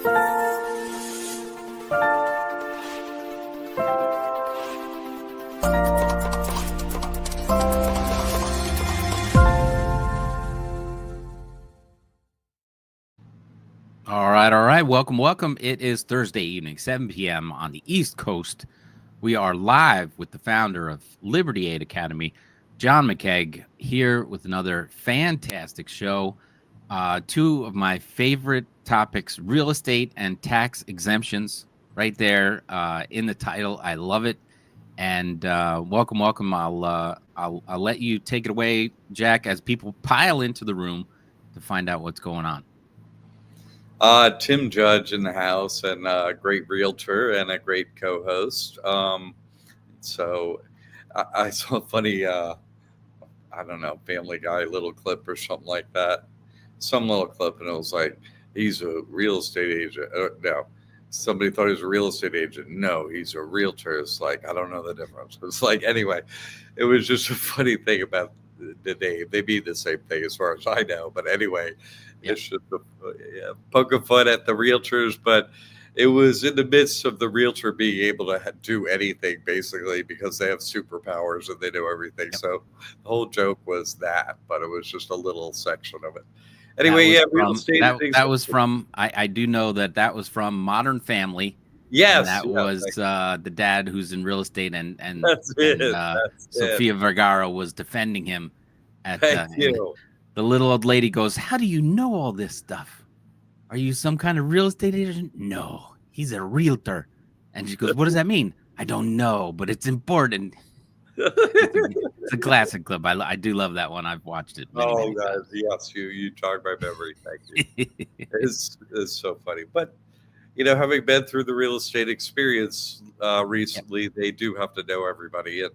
All right. Welcome. It is Thursday evening, 7 p.m. on the East Coast. We are live with the founder of Liberty Aid Academy, John McCaig, here with another fantastic show. Two of my favorite topics, real estate and tax exemptions, right there in the title. I love it. And welcome. I'll let you take it away, Jack, as people pile into the room to find out what's going on. Tim Judge in the house, and a great realtor and a great co-host. So I saw a funny, I don't know, Family Guy little clip or something like that. Some little clip, and it was like, he's a real estate agent. No, somebody thought he was a real estate agent. No, he's a realtor. It's like, I don't know the difference. It's like, anyway, it was just a funny thing about the name. They mean the same thing as far as I know. But anyway, it's just poke a fun at the realtors. But it was in the midst of the realtor being able to do anything, basically, because they have superpowers and they know everything. Yep. So the whole joke was that, but it was just a little section of it. Anyway, real estate. That was from, I do know that was from Modern Family. Yes. And that was the dad who's in real estate, and that's it. Sofia Vergara was defending him. The little old lady goes, "How do you know all this stuff? Are you some kind of real estate agent?" "No, he's a realtor." And she goes, "What does that mean?" "I don't know, but it's important." It's a classic clip. I do love that one. I've watched it many guys, times. Yes, you jog my memory. Thank you. It's so funny. But having been through the real estate experience recently, they do have to know everybody, and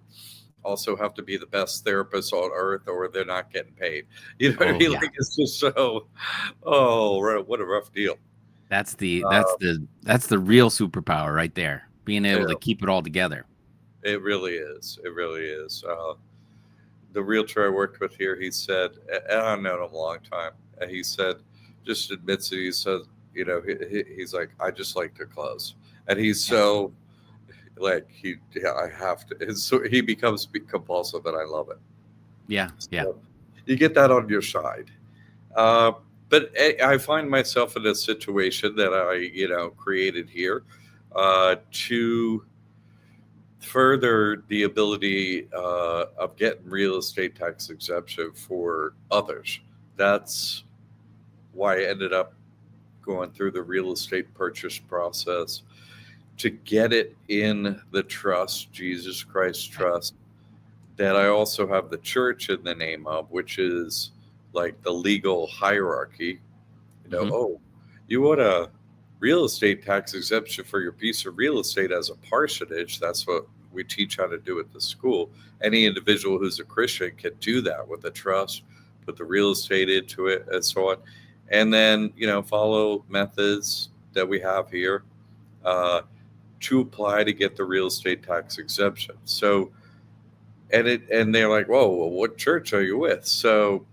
also have to be the best therapist on earth, or they're not getting paid. What I mean? Yeah. Like, it's just so, what a rough deal. That's the real superpower right there. Being able to keep it all together. It really is. It really is. The realtor I worked with here, he said, and I've known him a long time, and he said, just admits it. He said, he's like, I just like to close, and he's so like I have to. And so he becomes compulsive, and I love it. Yeah, so you get that on your side. But I find myself in a situation that I created here to further the ability of getting real estate tax exemption for others. That's why I ended up going through the real estate purchase process to get it in the trust, Jesus Christ Trust, that I also have the church in the name of, which is like the legal hierarchy. Oh, you want a real estate tax exemption for your piece of real estate as a parsonage. That's what we teach how to do at the school. Any individual who's a Christian can do that with a trust, put the real estate into it, and so on. And then, follow methods that we have here to apply to get the real estate tax exemption. So, and they're like, whoa, well, what church are you with? So,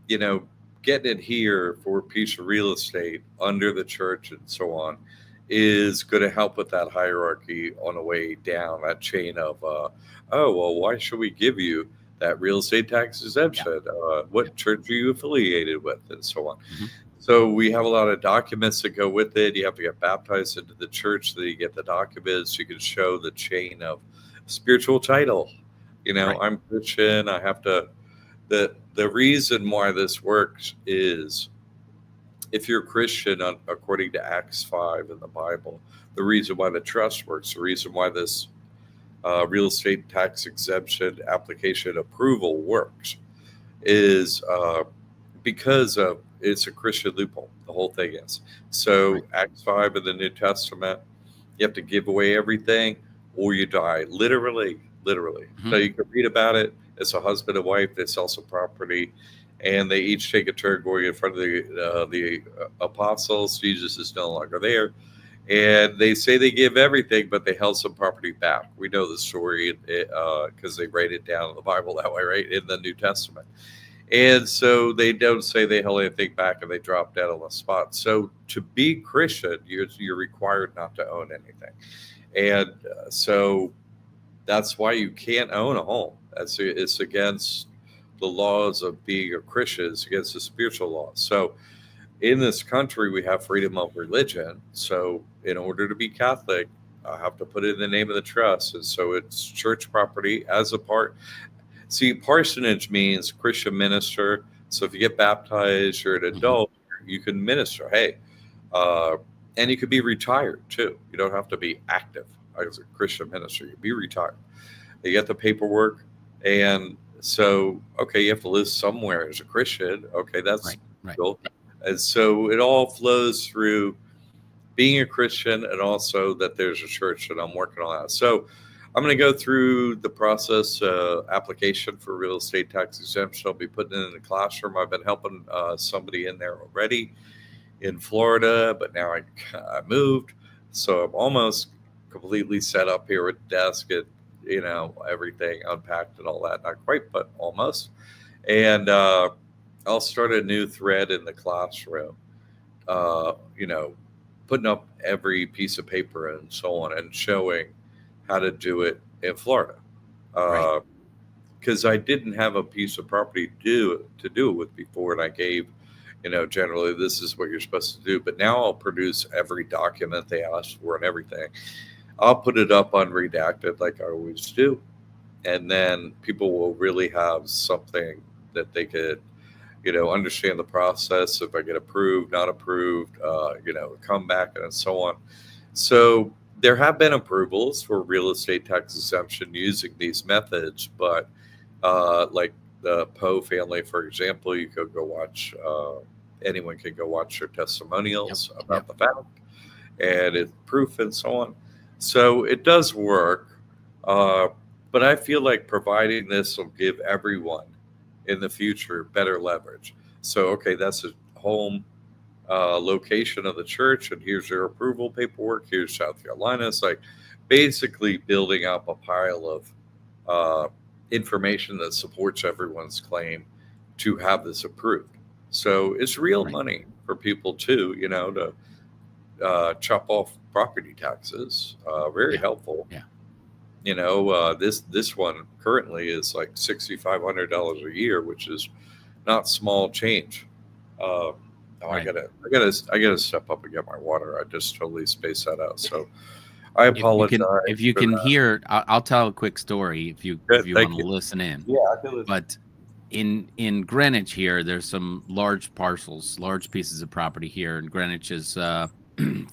getting it here for a piece of real estate under the church and so on is going to help with that hierarchy on the way down, that chain of, why should we give you that real estate tax exemption? What church are you affiliated with, and so on. Mm-hmm. So we have a lot of documents that go with it. You have to get baptized into the church so that you get the documents. You can show the chain of spiritual title. Right. I'm Christian. I have to. The reason why this works is if you're a Christian, according to Acts 5 in the Bible, the reason why the trust works, the reason why this real estate tax exemption application approval works is because of it's a Christian loophole. The whole thing is. So right. Acts 5 in the New Testament, you have to give away everything or you die. Literally. Mm-hmm. So you can read about it. It's a husband and wife. They sell some property, and they each take a turn going in front of the apostles. Jesus is no longer there. And they say they give everything, but they held some property back. We know the story because they write it down in the Bible that way, right? In the New Testament. And so they don't say they held anything back and they drop dead on the spot. So to be Christian, you're required not to own anything. And so that's why you can't own a home. It's against the laws of being a Christian. It's against the spiritual laws. So in this country, we have freedom of religion. So in order to be Catholic, I have to put it in the name of the trust. And so it's church property as a part. See, parsonage means Christian minister. So if you get baptized, you're an adult, you can minister. Hey, and you could be retired too. You don't have to be active as a Christian minister. You be retired. You get the paperwork, and so okay, you have to live somewhere as a Christian. Okay, that's cool. And so it all flows through being a Christian, and also that there's a church, and I'm working on that. So I'm going to go through the process application for real estate tax exemption. I'll be putting it in the classroom. I've been helping somebody in there already in Florida, but now I moved, so I'm almost completely set up here with desk and everything unpacked and all that. Not quite, but almost. And I'll start a new thread in the classroom. Putting up every piece of paper and so on, and showing how to do it in Florida. Because I didn't have a piece of property to do it with before, and I gave, generally this is what you're supposed to do. But now I'll produce every document they asked for and everything. I'll put it up unredacted like I always do, and then people will really have something that they could, understand the process. If I get approved, not approved, come back and so on. So there have been approvals for real estate tax exemption using these methods, but like the Poe family, for example, you could go watch, anyone can go watch their testimonials about the fact and it's proof and so on. So it does work, but I feel like providing this will give everyone in the future better leverage. So, okay, that's a home location of the church, and here's your approval paperwork. Here's South Carolina. It's like basically building up a pile of information that supports everyone's claim to have this approved. So it's real money for people too, to chop off property taxes. Very helpful. Yeah. This one currently is like $6,500 a year, which is not small change. I gotta step up and get my water. I just totally spaced that out. So I apologize. If you can hear, I'll tell a quick story if you want to listen in. Yeah, I can listen. But in Greenwich here, there's some large parcels, large pieces of property here, and Greenwich is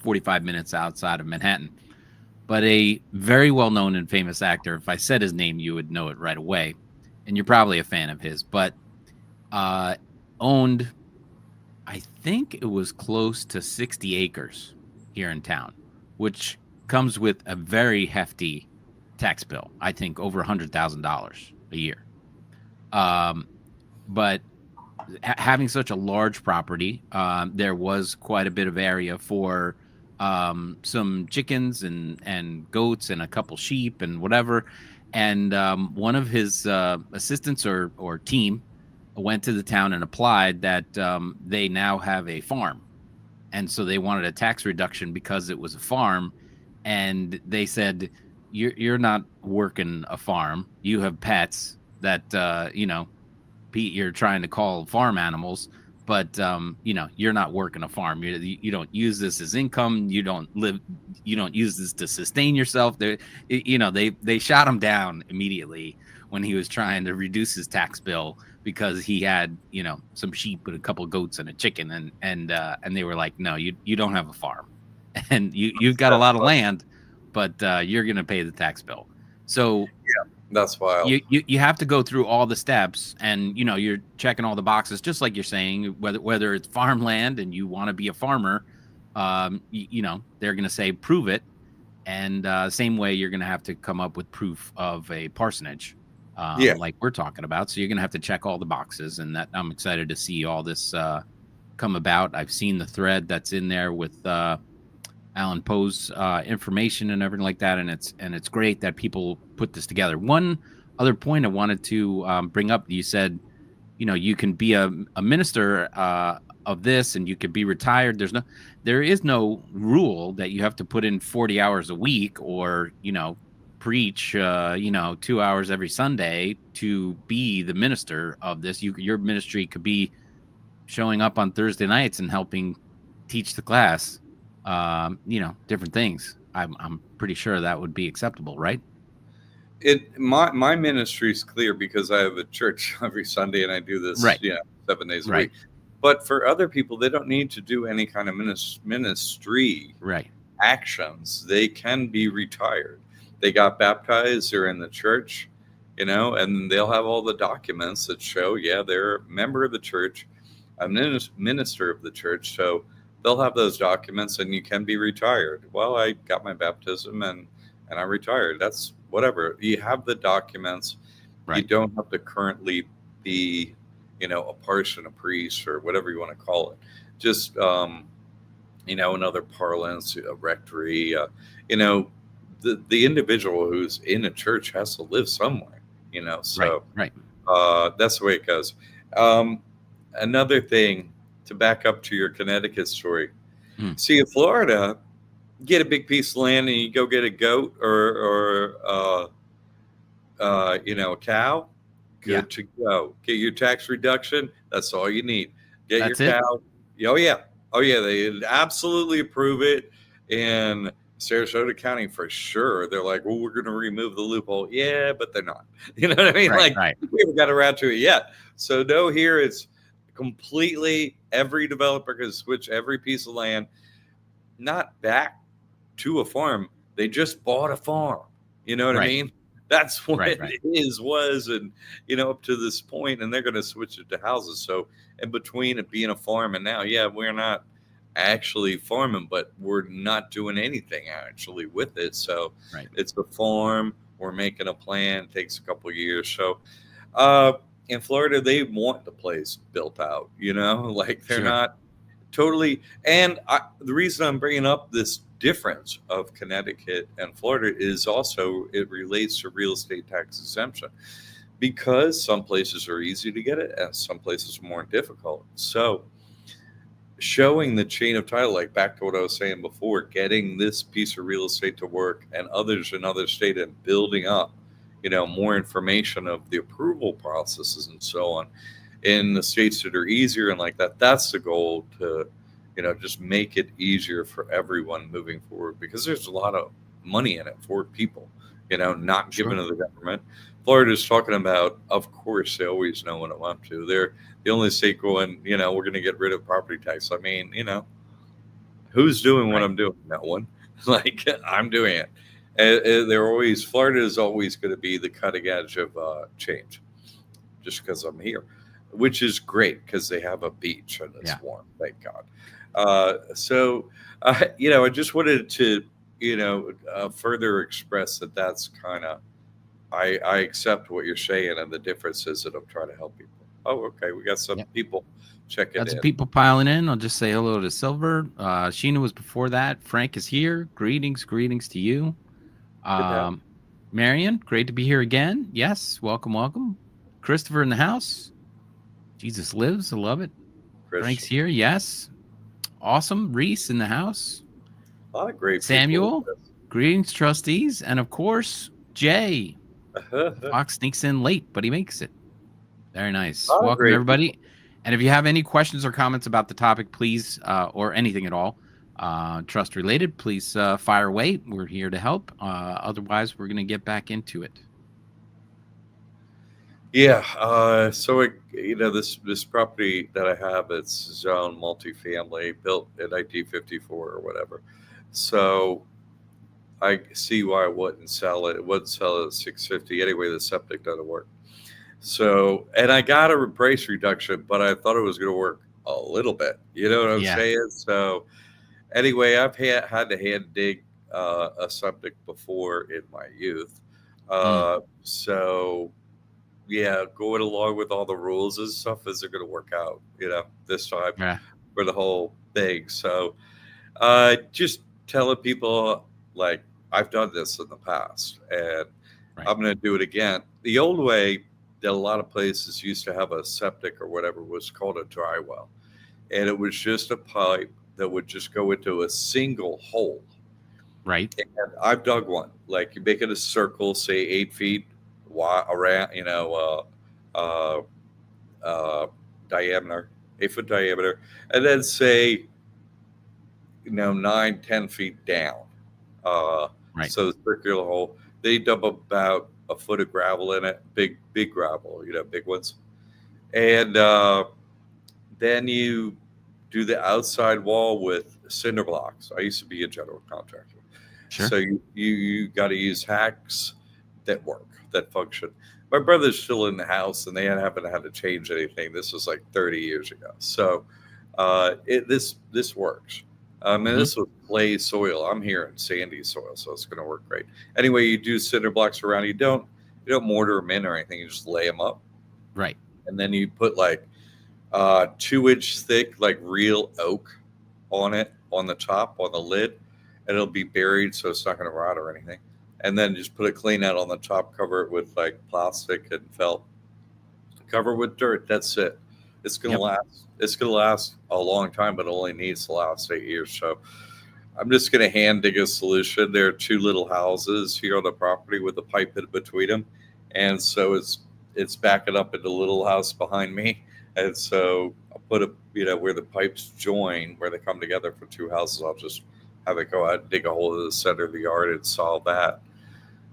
45 minutes outside of Manhattan. But a very well-known and famous actor, if I said his name, you would know it right away. And you're probably a fan of his, but owned, I think it was close to 60 acres here in town, which comes with a very hefty tax bill. I think over $100,000 a year. But having such a large property, there was quite a bit of area for some chickens and goats and a couple sheep and whatever. And one of his assistants or team went to the town and applied that they now have a farm. And so they wanted a tax reduction because it was a farm. And they said, you're not working a farm. You have pets that, you're trying to call farm animals. But you're not working a farm. You don't use this as income. You don't use this to sustain yourself. They shot him down immediately when he was trying to reduce his tax bill because he had some sheep and a couple of goats and a chicken, and they were like, no, you don't have a farm, and you've got a lot of land, but you're gonna pay the tax bill. So yeah. That's wild. You have to go through all the steps, and you're checking all the boxes, just like you're saying. Whether it's farmland and you want to be a farmer, they're going to say prove it, and same way you're going to have to come up with proof of a parsonage, like we're talking about. So you're going to have to check all the boxes, and that I'm excited to see all this come about. I've seen the thread that's in there with Alan Poe's information and everything like that, and it's great that people put this together. One other point I wanted to bring up: you said you can be a minister of this, and you could be retired. There is no rule that you have to put in 40 hours a week, or preach 2 hours every Sunday to be the minister of this. Your ministry could be showing up on Thursday nights and helping teach the class, different things. I'm pretty sure that would be acceptable, right? My ministry is clear because I have a church every Sunday and I do this, Right. 7 days a Right. week. But for other people, they don't need to do any kind of ministry Right. actions. They can be retired. They got baptized, they're in the church, and they'll have all the documents that show, they're a member of the church, a minister of the church. So they'll have those documents and you can be retired. Well, I got my baptism and I retired. That's whatever. You have the documents. Right. You don't have to currently be, a parson, a priest, or whatever you want to call it. Just, another parlance, a rectory, the individual who's in a church has to live somewhere, so right. That's the way it goes. Another thing to back up to your Connecticut story. See, in Florida, get a big piece of land and you go get a goat or a cow. Good to go. Get your tax reduction. That's all you need. Get your cow. Oh yeah. They absolutely approve it in Sarasota County for sure. They're like, well, we're going to remove the loophole. Yeah, but they're not. You know what I mean? Right. We haven't got around to it yet. So no, here it's completely every developer can switch every piece of land, not back to a farm. They just bought a farm. You know what I mean? That's what it was, and up to this point, and they're going to switch it to houses. So in between it being a farm and now, we're not actually farming, but we're not doing anything actually with it. So it's a farm. We're making a plan. It takes a couple of years. So in Florida, they want the place built out. They're not totally. And the reason I'm bringing up this difference of Connecticut and Florida is also it relates to real estate tax exemption, because some places are easy to get it and some places are more difficult. So showing the chain of title, like back to what I was saying before, getting this piece of real estate to work and others in other states, and building up, more information of the approval processes and so on in the states that are easier and like that. That's the goal, to just make it easier for everyone moving forward, because there's a lot of money in it for people, not given to the government. Florida's talking about, of course, they always know when it want to. They're the only state going, we're going to get rid of property tax. I mean, who's doing what I'm doing? No one. I'm doing it. And Florida is always going to be the cutting edge of change, just because I'm here, which is great because they have a beach and it's warm. Thank God. I just wanted to, further express that that's kind of, I accept what you're saying and the differences that I'm trying to help people. Oh, okay. We got some people checking in. Got some people piling in. I'll just say hello to Silver. Sheena was before that. Frank is here. Greetings to you. Marion, great to be here again. Yes, welcome. Christopher in the house. Jesus lives. I love it. Frank's here. Yes. Awesome. Reese in the house. A lot of great Samuel, greetings, trustees. And of course, Jay. Fox sneaks in late, but he makes it. Very nice. Welcome, everybody. And if you have any questions or comments about the topic, please, or anything at all, trust related, please fire away. We're here to help. Otherwise, we're going to get back into it. Yeah. So, this property that I have, it's zone multifamily, built in 1954 or whatever. So I see why I wouldn't sell it. It wouldn't sell it at $650 anyway. The septic doesn't work. So, and I got a price reduction, but I thought it was going to work a little bit. You know what I'm saying? So, anyway, I've had to hand dig a septic before in my youth. So, going along with all the rules and stuff isn't going to work out, this time for the whole thing. So, just telling people, I've done this in the past and I'm going to do it again. The old way, that a lot of places used to have a septic or whatever was called a dry well, and it was just a pipe that would just go into a single hole. Right. And I've dug one. Like you make it a circle, say 8 feet wide around, uh, uh, diameter, 8 foot diameter, and then say 9, 10 feet down. Right. So the circular hole. They dump about a foot of gravel in it, big gravel, big ones, and then you do the outside wall with cinder blocks. I used to be a general contractor. Sure. So you got to use hacks that work, that function. My brother's still in the house, and they haven't had to change anything. This was like 30 years ago. So this works. And this was clay soil. I'm here in sandy soil, so it's going to work great. Anyway, you do cinder blocks around. You don't mortar them in or anything. You just lay them up, Right. and then you put like 2-inch thick, like real oak on it, on the top, on the lid, and it'll be buried so it's not going to rot or anything. And then just put a clean out on the top, cover it with like plastic and felt, cover with dirt. That's it. It's going to last. It's going to last a long time, but it only needs to last 8 years. So I'm just going to hand dig a solution. There are 2 little houses here on the property with a pipe in between them. And so it's backing up into the little house behind me. And so I'll put where the pipes join, where they come together for 2 houses. I'll just have it go out and dig a hole in the center of the yard and solve that.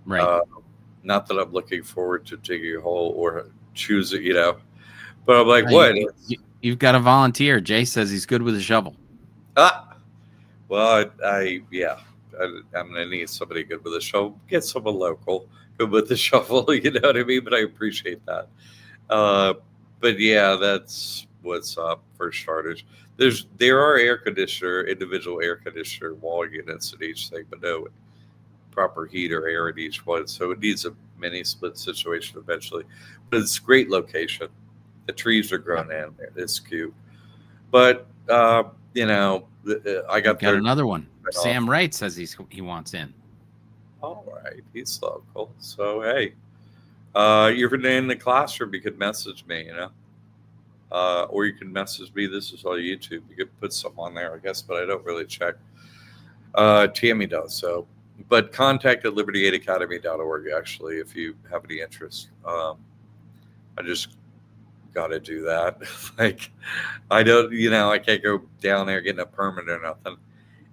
Right. Not that I'm looking forward to digging a hole or choose it, but I'm like, what? You've got a volunteer. Jay says he's good with a shovel. Well, I'm going to need somebody good with a shovel. Get someone local good with the shovel, you know what I mean? But I appreciate that. But yeah, that's what's up for starters. There are individual air conditioner wall units in each thing, but no proper heat or air in each one. So it needs a mini split situation eventually. But it's a great location. The trees are grown in. It's cute. But I got another one. Sam Wright says he wants in. All right, he's local. So hey, you're in the classroom. You could message me, or you can message me. This is on YouTube. You could put some on there, I guess, but I don't really check. Tammy does. So, but contact at liberty8academy.org. Actually, if you have any interest, I just got to do that. Like, I don't, I can't go down there getting a permit or nothing.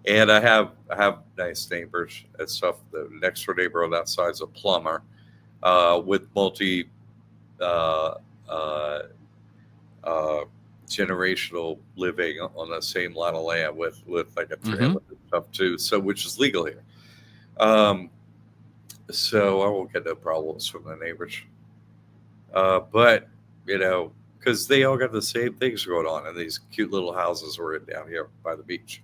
And I have nice neighbors and stuff. The next door neighbor on that side is a plumber with multi generational living on the same lot of land with like a trailer and stuff too. So which is legal here. So I won't get no problems from the neighbors. But because they all got the same things going on in these cute little houses we're in down here by the beach.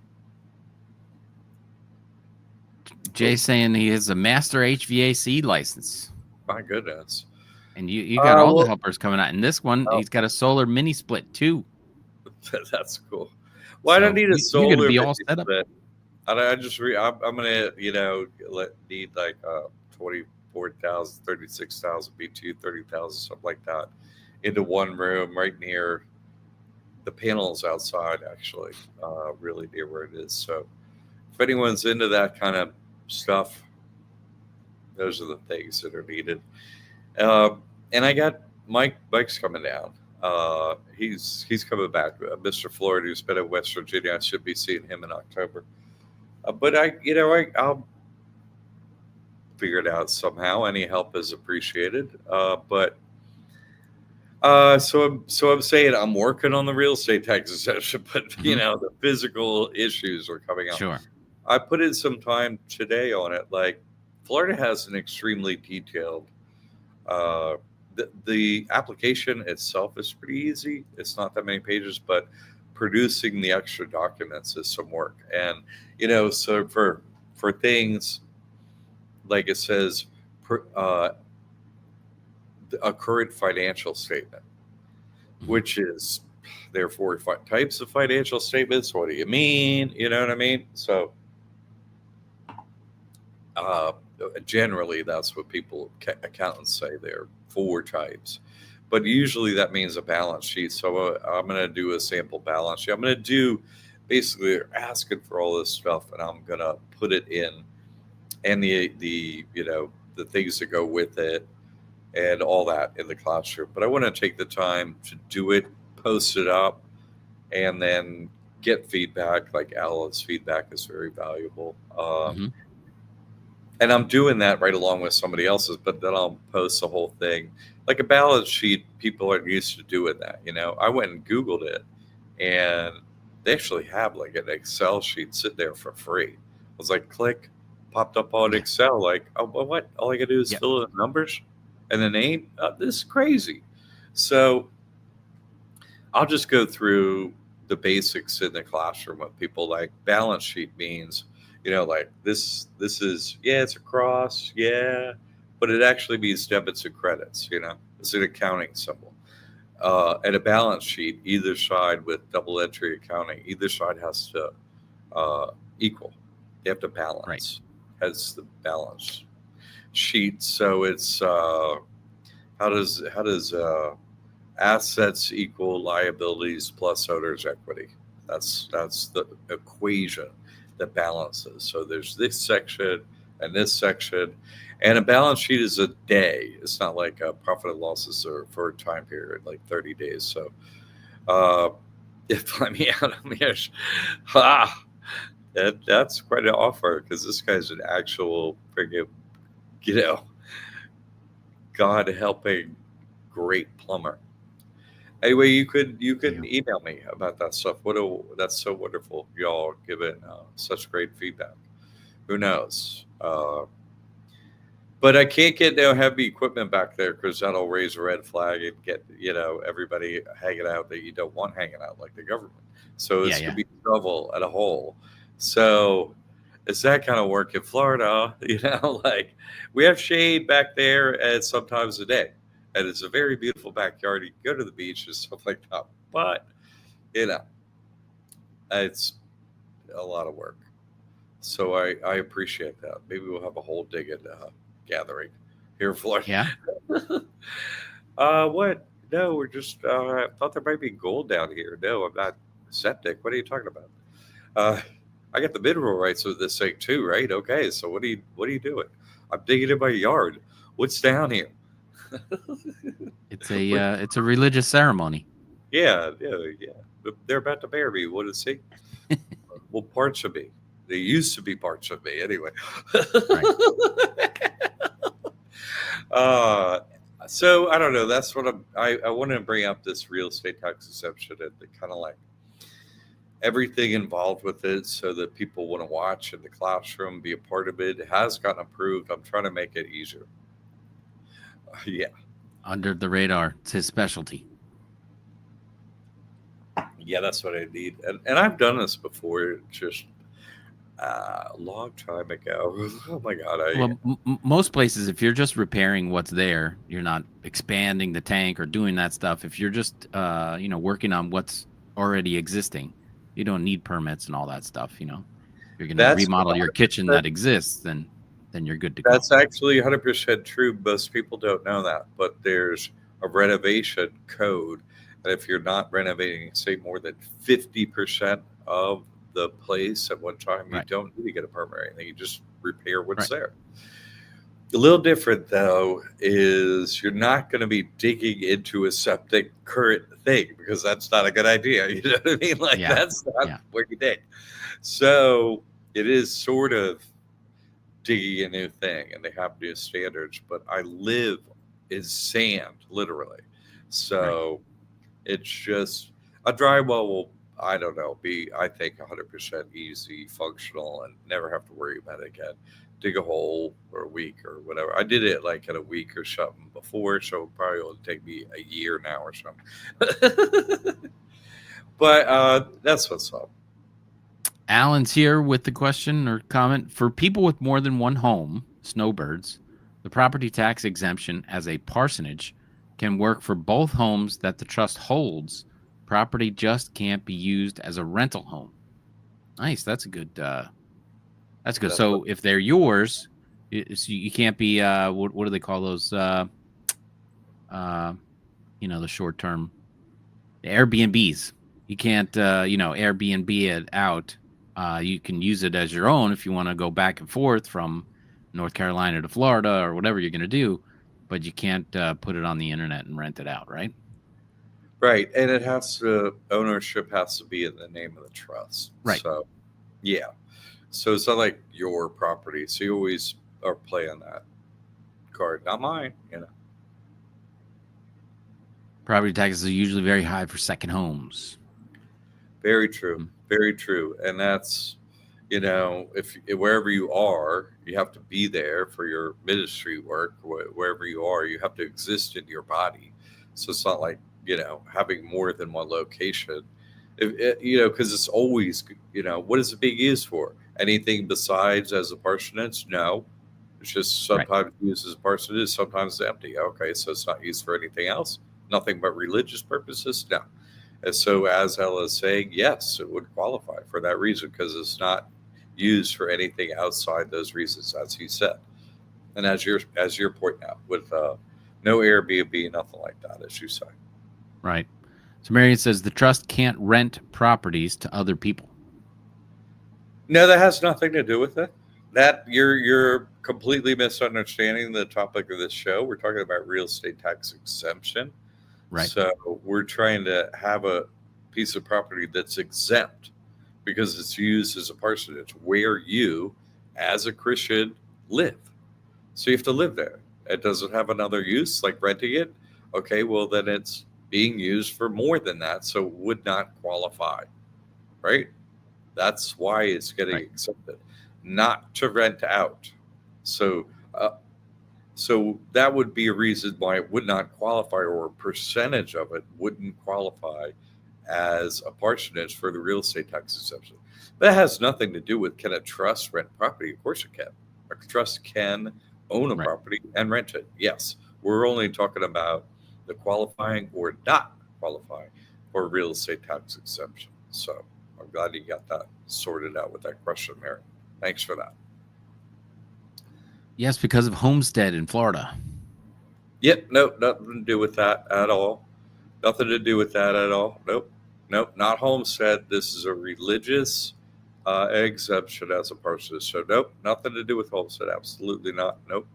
Jay's saying he has a master HVAC license. My goodness. And you got all the helpers coming out. And this one, he's got a solar mini split too. That's cool. Well, I don't need a solar you're gonna be all set up. split. I'm gonna need like 24,000, 36,000 BTU, 30,000, something like that, into one room right near the panels outside. Actually, really near where it is. So, if anyone's into that kind of stuff, those are the things that are needed. And I got Mike's coming down. He's coming back. Mr. Florida, who's been in West Virginia, I should be seeing him in October. But I'll figure it out somehow. Any help is appreciated. So I'm saying I'm working on the real estate tax exemption, but the physical issues are coming out. Sure. I put in some time today on it. Like Florida has an extremely detailed. The application itself is pretty easy. It's not that many pages, but producing the extra documents is some work. And so for things like it says, a current financial statement, which is there are 45 types of financial statements. What do you mean? You know what I mean? So generally, that's what accountants say. There are 4 types. but usually that means a balance sheet. So I'm going to do a sample balance sheet. I'm going to do basically they're asking for all this stuff, and I'm going to put it in, and the the things that go with it and all that in the classroom. But I want to take the time to do it, post it up, and then get feedback. Like Alan's feedback is very valuable. Hmm. And I'm doing that right along with somebody else's, but then I'll post the whole thing. Like a balance sheet, people aren't used to doing that. I went and Googled it, and they actually have like an Excel sheet sit there for free. I was like, click, popped up on Yeah. Excel. Like, oh, what? All I got to do is Yep. fill in the numbers and the name. This is crazy. So I'll just go through the basics in the classroom with people. Like balance sheet means, like this is, yeah, it's a cross, yeah, but it actually means debits and credits. It's an accounting symbol. And a balance sheet, either side with double entry accounting, either side has to equal. They have to Right. balance. Has the balance sheet. So it's how does assets equal liabilities plus owner's equity. That's the equation that balances. So there's this section and this section, and a balance sheet is a day. It's not like a profit and losses or for a time period like 30 days. So uh, if let me out, that's quite an offer because this guy's an actual freaking, you know, God helping great plumber. Anyway, you can email me about that stuff. That's so wonderful. Y'all giving such great feedback. Who knows? But I can't get no heavy equipment back there because that'll raise a red flag and get everybody hanging out that you don't want hanging out like the government. So Yeah. it's Yeah. gonna be trouble at a hole. So it's that kind of work in Florida. Like we have shade back there and sometimes a day, and it's a very beautiful backyard. You can go to the beach and stuff like that, but you know it's a lot of work. So I appreciate that. Maybe we'll have a whole digging gathering here in Florida. Yeah. What? No, we're just. I thought there might be gold down here. No, I'm not septic. What are you talking about? Uh, I got the mineral rights with this thing too, right? Okay, so what are you doing? I'm digging in my yard. What's down here? It's a religious ceremony. Yeah, yeah, yeah. They're about to bury me. What is he? Well, parts of me. They used to be parts of me anyway. Right. uh, so I don't know. That's what I wanted to bring up this real estate tax exemption and the kind of like everything involved with it so that people want to watch in the classroom, be a part of it. It has gotten approved. I'm trying to make it easier. Yeah. Under the radar. It's his specialty. Yeah, that's what I need. And I've done this before, just a long time ago. Oh my God. Well, most places, if you're just repairing what's there, you're not expanding the tank or doing that stuff. If you're just, working on what's already existing, you don't need permits and all that stuff. If you're going to That's remodel your kitchen that exists, then you're good to go. That's actually 100% true. Most people don't know that, but there's a renovation code. And if you're not renovating, say, more than 50% of the place at one time, you Right. don't need to get a permit or anything. You just repair what's Right. there. A little different, though, is you're not going to be digging into a septic current thing because that's not a good idea. You know what I mean? Like, Yeah. that's not Yeah. where you dig. So it is sort of digging a new thing, and they have new standards. But I live in sand, literally. So it's just a drywall will, I don't know, be, I think, 100% easy, functional, and never have to worry about it again. Dig a hole for a week or whatever. I did it like in a week or something before, so it probably will take me a year now or something. But that's what's up. Alan's here with the question or comment. For people with more than one home, snowbirds, the property tax exemption as a parsonage can work for both homes that the trust holds. Property just can't be used as a rental home. Nice. That's a good. That's good. That's So if they're yours, so you can't be. What do they call those? the short term, the Airbnbs. You can't, Airbnb it out. You can use it as your own if you want to go back and forth from North Carolina to Florida or whatever you're going to do, but you can't put it on the internet and rent it out, right? Right. And ownership has to be in the name of the trust. Right. So, yeah. So it's not like your property. So you always are playing that card, not mine, Property taxes are usually very high for second homes. Very true. Very true. And that's, if wherever you are, you have to be there for your ministry work, wherever you are, you have to exist in your body. So it's not like, having more than one location, because it's always, what is it being used for? Anything besides as a parsonage? No. It's just sometimes used as a parsonage, sometimes empty. Okay. So it's not used for anything else. Nothing but religious purposes? No. And so, as Ella is saying, yes, it would qualify for that reason because it's not used for anything outside those reasons, as he said. And as you're pointing out, with no Airbnb, nothing like that, as you say. Right. So Marion says the trust can't rent properties to other people. No, that has nothing to do with it. That you're completely misunderstanding the topic of this show. We're talking about real estate tax exemption. Right. So we're trying to have a piece of property that's exempt because it's used as a parsonage where you, as a Christian, live. So you have to live there. It doesn't have another use like renting it. Okay, well, then it's being used for more than that. So it would not qualify, right? That's why it's getting accepted, not to rent out. So that would be a reason why it would not qualify, or a percentage of it wouldn't qualify as a parsonage for the real estate tax exemption. That has nothing to do with, can a trust rent property? Of course it can. A trust can own a property and rent it. Yes. We're only talking about the qualifying or not qualifying for real estate tax exemption. So I'm glad you got that sorted out with that question, Mary. Thanks for that. Yes, because of homestead in Florida. Yep, nope, nothing to do with that at all. Nothing to do with that at all. Nope, not homestead. This is a religious exemption as a person. So nope, nothing to do with homestead. Absolutely not. Nope.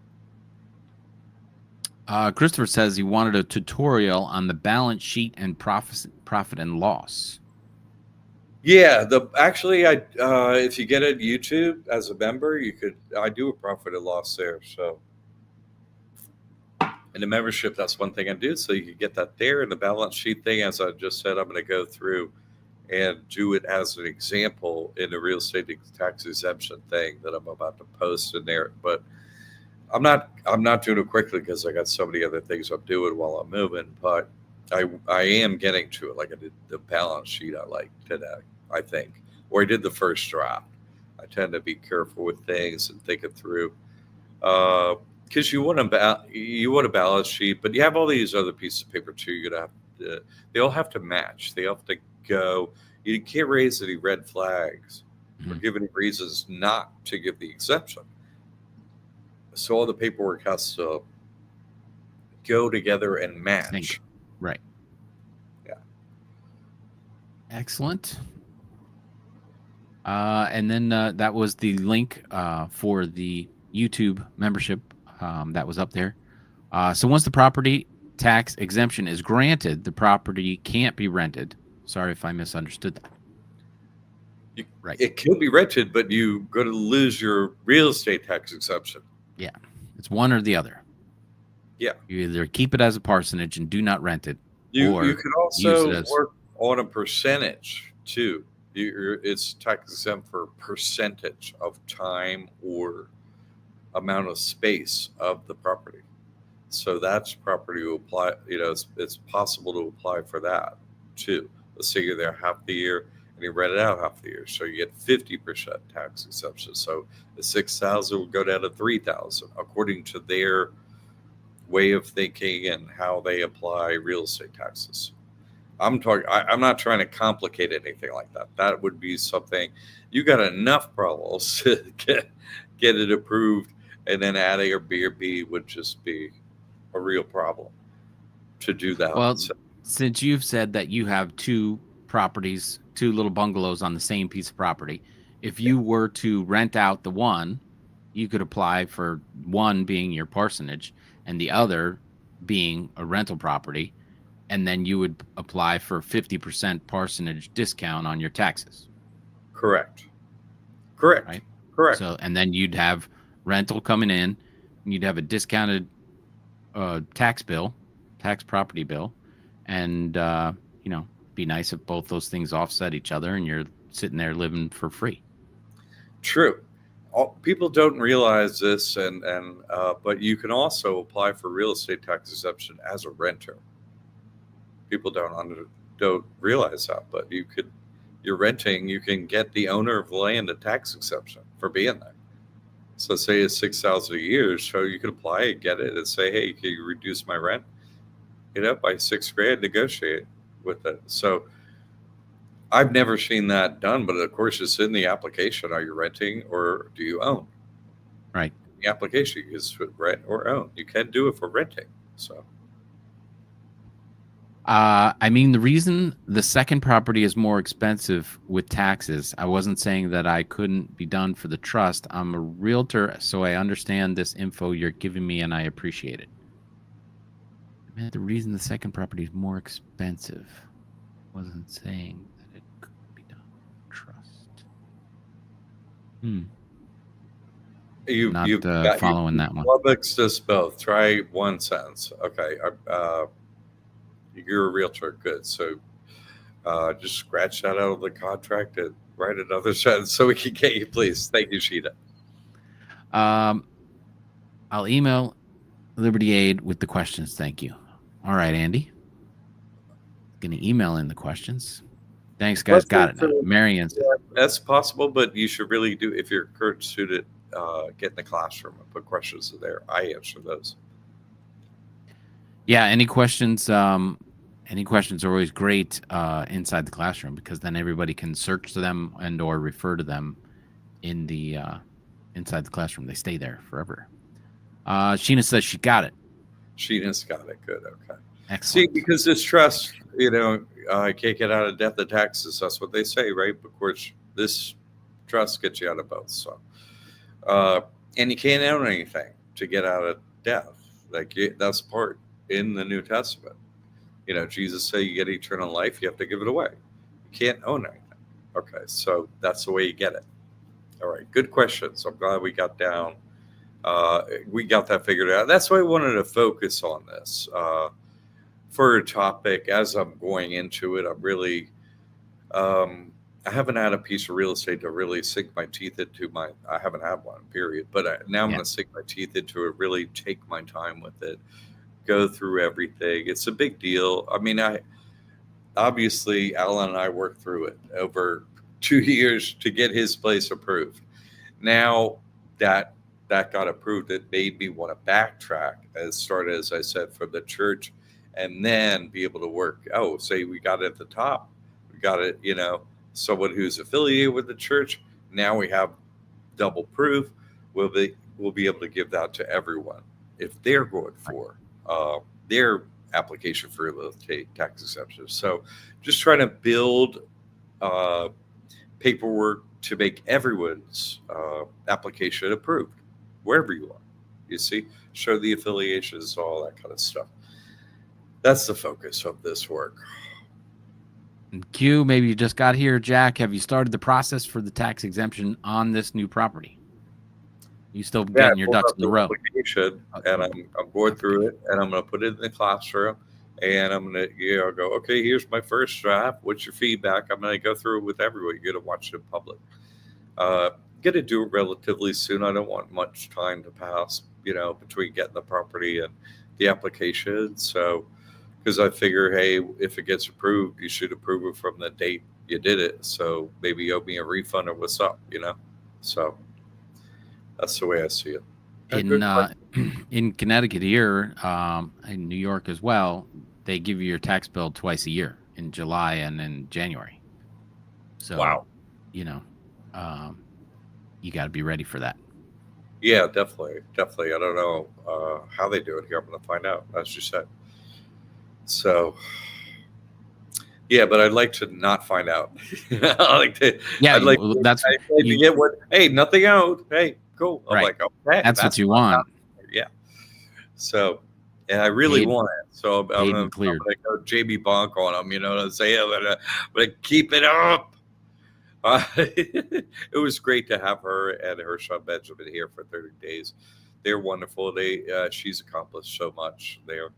Christopher says he wanted a tutorial on the balance sheet and profit and loss. Yeah, actually, if you get it YouTube as a member, I do a profit and loss there. So in the membership, that's one thing I do. So you can get that there. And the balance sheet thing, as I just said, I'm going to go through and do it as an example in the real estate tax exemption thing that I'm about to post in there. But I'm not doing it quickly because I got so many other things I'm doing while I'm moving. But I am getting to it. Like I did the balance sheet I like today, I think, or I did the first draft. I tend to be careful with things and think it through because you want a balance sheet, but you have all these other pieces of paper too. You're gonna have they all have to match. They all have to go. You can't raise any red flags or give any reasons not to give the exemption. So all the paperwork has to go together and match. Right. Yeah. Excellent. And then that was the link for the YouTube membership that was up there. So once the property tax exemption is granted, the property can't be rented. Sorry if I misunderstood that. It could be rented, but you're going to lose your real estate tax exemption. Yeah. It's one or the other. Yeah. You either keep it as a parsonage and do not rent it. You could also work on a percentage too. It's tax exempt for percentage of time or amount of space of the property. So that's property to apply. It's possible to apply for that too. Let's say you're there half the year and you rent it out half the year, so you get 50% tax exemption. So the 6,000 will go down to 3,000 according to their way of thinking and how they apply real estate taxes. I'm not trying to complicate anything like that. That would be something you got enough problems to get it approved, and then adding a Airbnb would just be a real problem. to do that. Well, So, since you've said that you have two properties, two little bungalows on the same piece of property, if you were to rent out the one, you could apply for one being your parsonage and the other being a rental property, and then you would apply for 50% parsonage discount on your taxes, correct. Correct. right? Correct. So, and then you'd have rental coming in, and you'd have a discounted tax property bill, and be nice if both those things offset each other, and you're sitting there living for free. True. People don't realize this, but you can also apply for real estate tax exemption as a renter. People don't realize that, but you're renting. You can get the owner of the land a tax exemption for being there. So say it's $6,000 a year, so you can apply and get it and say, hey, can you reduce my rent? By $6,000, negotiate with it. So I've never seen that done, but of course it's in the application. Are you renting or do you own? Right. The application is rent or own. You can do it for renting. So the reason the second property is more expensive with taxes, I wasn't saying that I couldn't be done for the trust. I'm a realtor, so I understand this info you're giving me, and I appreciate it. The reason the second property is more expensive, wasn't saying that it could be done for trust. Not following that one. Lubbock's this both. Try one sentence. Okay. You're a realtor. Good. So just scratch that out of the contract and write another sentence so we can get you, please. Thank you, Sheeta. I'll email Liberty Aid with the questions. Thank you. All right, Andy. Going to email in the questions. Thanks, guys. Got it. Marion. Yeah, that's possible, but you should really do, if you're a current student, get in the classroom and put questions in there. I answer those. Yeah. Any questions? Any questions are always great inside the classroom, because then everybody can search them and or refer to them in the inside the classroom. They stay there forever. Sheena says she got it. Sheena's got it. Good. Okay. Excellent. See, because this trust, I can't get out of debt the taxes. That's what they say, right? Of course, this trust gets you out of both. So, and you can't own anything to get out of death. That's part in the New Testament. Jesus said you get eternal life, you have to give it away. You can't own anything. Okay, so that's the way you get it. All right, good questions. I'm glad we got that figured out. That's why I wanted to focus on this for a topic. As I'm going into it, I'm really, I haven't had a piece of real estate to really sink my teeth into. I haven't had one, period. But now I'm going to sink my teeth into it, really take my time with it, go through everything. It's a big deal. I mean, obviously Alan and I worked through it over 2 years to get his place approved. Now that got approved, it made me want to backtrack and start, as I said, from the church, and then be able to work. Oh, say we got it at the top. We got it, someone who's affiliated with the church. Now we have double proof. We'll be able to give that to everyone if they're going for their application for real estate tax exemption. So just trying to build paperwork to make everyone's application approved, wherever you are. You see, show the affiliations, all that kind of stuff. That's the focus of this work. Q, maybe you just got here. Jack, have you started the process for the tax exemption on this new property? You still getting your ducks in the row? And I'm going through it, and I'm going to put it in the classroom, and I'm going to go, okay, here's my first draft. What's your feedback? I'm going to go through it with everyone. You're going to watch it in public. Going to do it relatively soon. I don't want much time to pass, between getting the property and the application. So, because I figure, hey, if it gets approved, you should approve it from the date you did it. So maybe you owe me a refund or what's up, So that's the way I see it. In Connecticut here, in New York as well, they give you your tax bill twice a year, in July and in January. So, wow. You got to be ready for that. Yeah, definitely. I don't know how they do it here. I'm going to find out, as you said. So, yeah, but I'd like to not find out. I like to. Yeah, I'd like. that's I'd like to get what. Hey, nothing out. Hey, cool. I'm right. like, okay, That's what you want. yeah. So, and I really Paid, want it. So paid I'm and cleared. gonna go JB Bonk on them. You know what I'm saying? I'm gonna keep it up. It was great to have her and her son Benjamin here for 30 days. They're wonderful. She's accomplished so much there.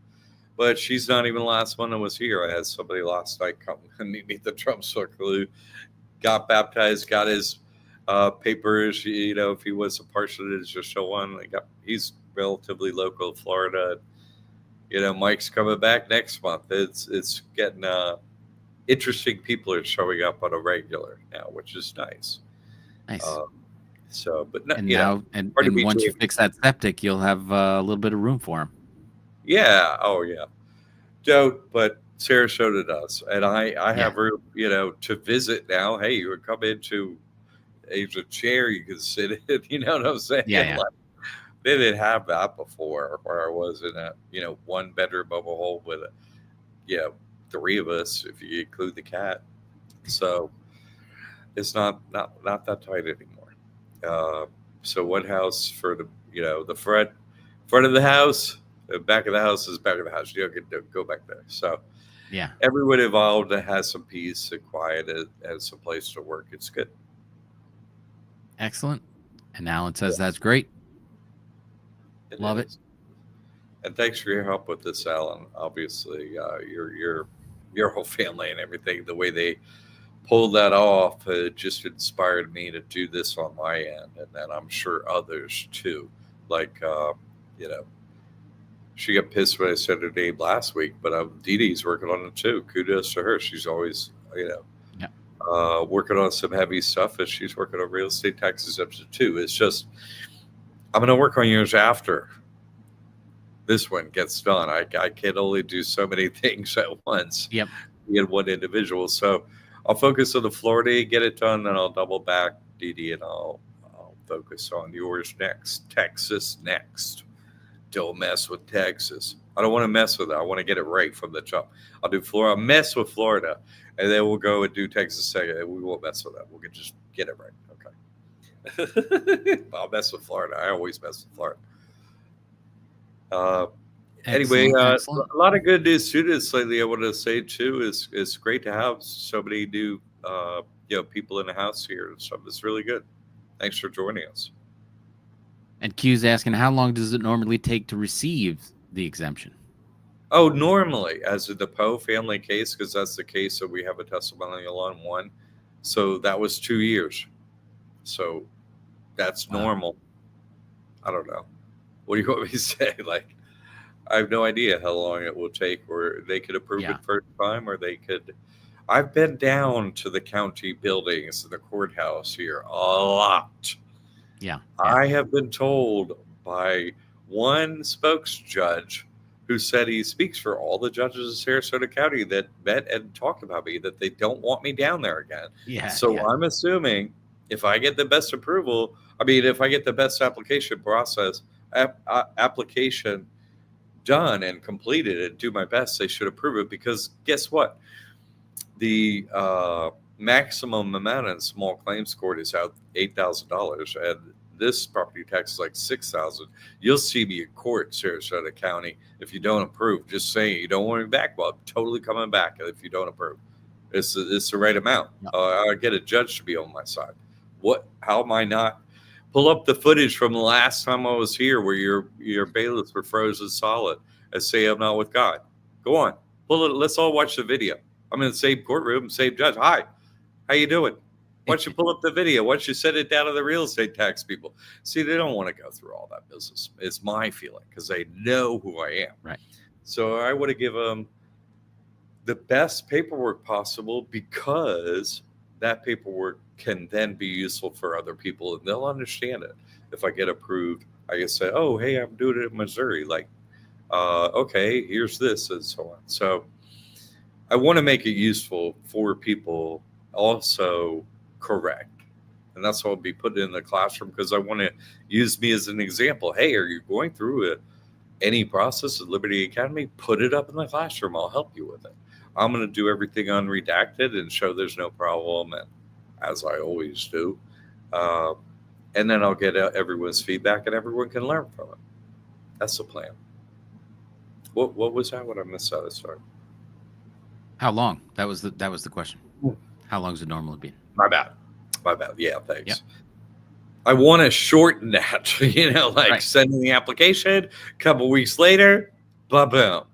But she's not even the last one that was here. I had somebody last night come and meet me at the drum circle, got baptized, got his papers. You know, if he was a parsonage or so on, he's relatively local, Florida. You know, Mike's coming back next month. It's getting interesting. People are showing up on a regular now, which is nice. Nice. So, but and now, and once you fix that septic, you'll have a little bit of room for him. Yeah. Oh, yeah. But Sarasota does, and I have room, you know, to visit now. Hey, you would come into a chair you can sit in. You know what I'm saying? Yeah. Like, they didn't have that before, where I was in a, you know, 1-bedroom mobile home with, three of us if you include the cat. So it's not that tight anymore. So one house for the, you know, the front of the house. The back of the house is back of the house. You don't get to go back there. So, yeah, everyone involved has some peace and quiet and some place to work. It's good. Excellent. And Alan says that's great. Love it. And thanks for your help with this, Alan. Obviously, your whole family and everything. The way they pulled that off just inspired me to do this on my end, and then I'm sure others too. Like, you know. She got pissed when I said her name last week, but Dee Dee's working on it too. Kudos to her. She's always, working on some heavy stuff, and she's working on real estate tax exemption too. It's just, I'm going to work on yours after this one gets done. I can only do so many things at once. Yep. In one individual. So I'll focus on the Florida, get it done, and I'll double back Dee Dee, and I'll focus on yours next. Texas next. Don't mess with Texas. I don't want to mess with it. I want to get it right from the jump. I'll do Florida. I'll mess with Florida, and then we'll go and do Texas second. And we won't mess with that. We'll just get it right. Okay. I'll mess with Florida. I always mess with Florida. Anyway, excellent. A lot of good new students lately. I want to say too, it's great to have so many new people in the house here. So it's really good. Thanks for joining us. And Q's asking, how long does it normally take to receive the exemption? Oh, normally, as in the Poe family case, because that's the case that we have a testimonial on one. So that was 2 years. So that's normal. I don't know. What do you want me to say? Like, I have no idea how long it will take, or they could approve it first time, or they could. I've been down to the county buildings and the courthouse here a lot. Yeah. I have been told by one spokesjudge who said he speaks for all the judges of Sarasota County that met and talked about me, that they don't want me down there again. Yeah. So I'm assuming if I get the best approval, if I get the best application process, application done and completed and do my best, they should approve it, because guess what? The maximum amount in small claims court is out $8,000, and this property tax is like $6,000. You'll see me in court, Sarasota County, if you don't approve. Just saying, you don't want me back. Well, I'm totally coming back if you don't approve. It's the right amount. I get a judge to be on my side. How am I not? Pull up the footage from the last time I was here, where your bailiffs were frozen solid and say I'm not with God. Go on, pull it. Let's all watch the video. I'm in the same courtroom, same judge. Hi, how you doing? Why don't you pull up the video? Why don't you send it down to the real estate tax people? See, they don't want to go through all that business. It's my feeling, because they know who I am. Right. So I want to give them the best paperwork possible, because that paperwork can then be useful for other people, and they'll understand it. If I get approved, I can say, oh, hey, I'm doing it in Missouri. Like, okay, here's this, and so on. So I want to make it useful for people, also correct. And that's what I'll be putting in the classroom, because I want to use me as an example. Hey, are you going through any process at Liberty Academy, put it up in the classroom. I'll help you with it. I'm going to do everything unredacted and show there's no problem, and as I always do. And then I'll get everyone's feedback, and everyone can learn from it. That's the plan. What was that? What I missed that? Sorry. How long? That was the question. How long does it normally be? My bad. Yeah, thanks. Yep. I want to shorten that, sending the application, a couple weeks later, boom.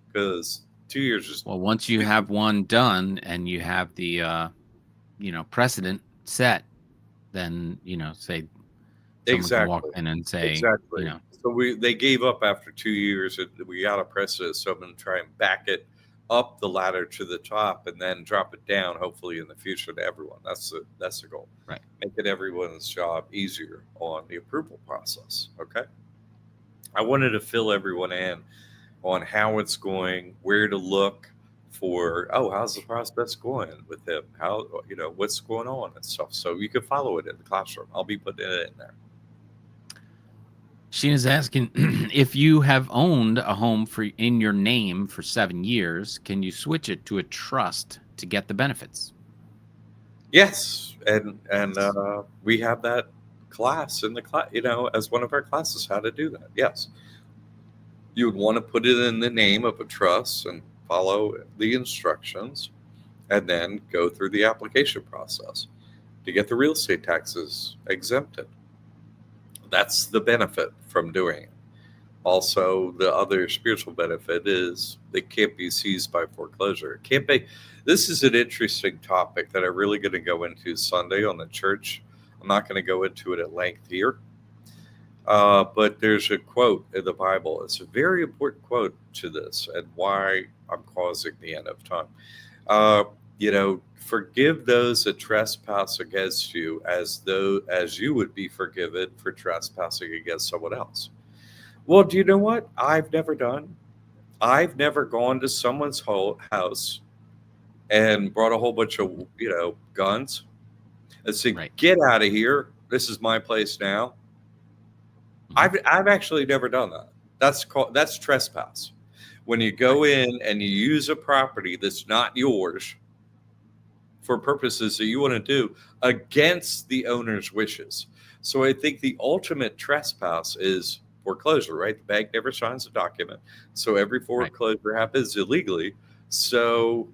Because 2 years is... Well, once you have one done and you have the, precedent set, then, say, exactly. Can walk in and say, exactly. So they gave up after 2 years. And we got a precedent, so I'm going to try and back it up the ladder to the top and then drop it down, hopefully in the future, to everyone. That's the goal. Right. Making everyone's job easier on the approval process. Okay. I wanted to fill everyone in on how it's going, where to look for, how's the process going with him? How, what's going on and stuff. So you can follow it in the classroom. I'll be putting it in there. Sheena's asking, if you have owned a home in your name for 7 years, can you switch it to a trust to get the benefits? Yes, and we have that class in the class, as one of our classes, how to do that. Yes, you would want to put it in the name of a trust and follow the instructions, and then go through the application process to get the real estate taxes exempted. That's the benefit from doing it. Also, the other spiritual benefit is they can't be seized by foreclosure. It can't be. This is an interesting topic that I'm really going to go into Sunday on the church. I'm not going to go into it at length here. But there's a quote in the Bible. It's a very important quote to this and why I'm causing the end of time. Forgive those that trespass against you as you would be forgiven for trespassing against someone else. Well, do you know what I've never done? I've never gone to someone's house and brought a whole bunch of, guns and said, right, get out of here. This is my place now. I've actually never done that. That's trespass. When you go in and you use a property that's not yours for purposes that you want to do against the owner's wishes. So I think the ultimate trespass is foreclosure, right? The bank never signs a document. So every foreclosure happens illegally. So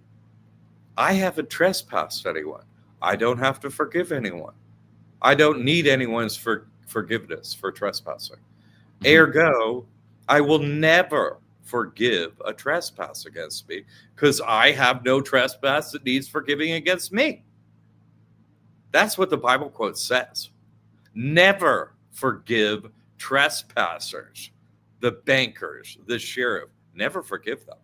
I haven't trespassed anyone. I don't have to forgive anyone. I don't need anyone's forgiveness for trespassing. Ergo, I will never forgive a trespass against me because I have no trespass that needs forgiving against me. That's what the Bible quote says. Never forgive trespassers, the bankers, the sheriff. Never forgive them.